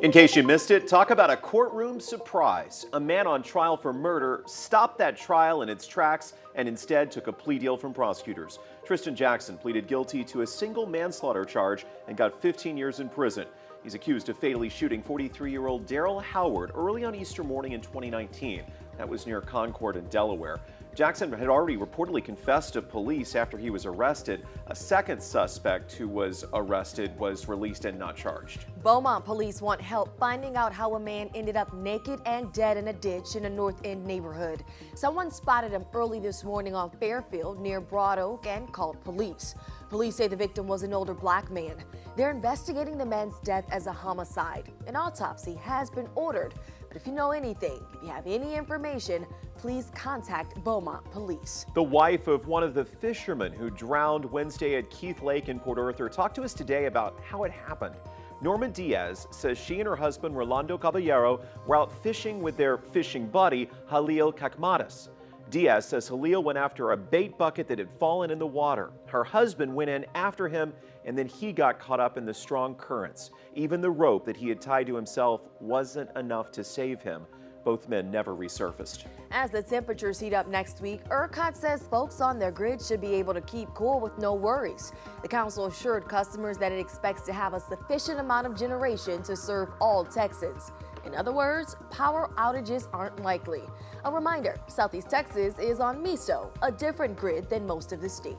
In case you missed it, talk about a courtroom surprise. A man on trial for murder stopped that trial in its tracks and instead took a plea deal from prosecutors. Tristan Jackson pleaded guilty to a single manslaughter charge and got 15 years in prison. He's accused of fatally shooting 43-year-old Daryl Howard early on Easter morning in 2019. That was near Concord in Delaware. Jackson had already reportedly confessed to police after he was arrested. A second suspect who was arrested was released and not charged. Beaumont police want help finding out how a man ended up naked and dead in a ditch in a North End neighborhood. Someone spotted him early this morning on Fairfield near Broad Oak and called police. Police say the victim was an older black man. They're investigating the man's death as a homicide. An autopsy has been ordered. But if you know anything, if you have any information, please contact Beaumont police. The wife of one of the fishermen who drowned Wednesday at Keith Lake in Port Arthur talked to us today about how it happened. Norma Diaz says she and her husband, Rolando Caballero, were out fishing with their fishing buddy, Halil Kakmatis. Diaz says Halil went after a bait bucket that had fallen in the water. Her husband went in after him, and then he got caught up in the strong currents. Even the rope that he had tied to himself wasn't enough to save him. Both men never resurfaced. As the temperatures heat up next week, ERCOT says folks on their grid should be able to keep cool with no worries. The council assured customers that it expects to have a sufficient amount of generation to serve all Texans. In other words, power outages aren't likely. A reminder, Southeast Texas is on MISO, a different grid than most of the state.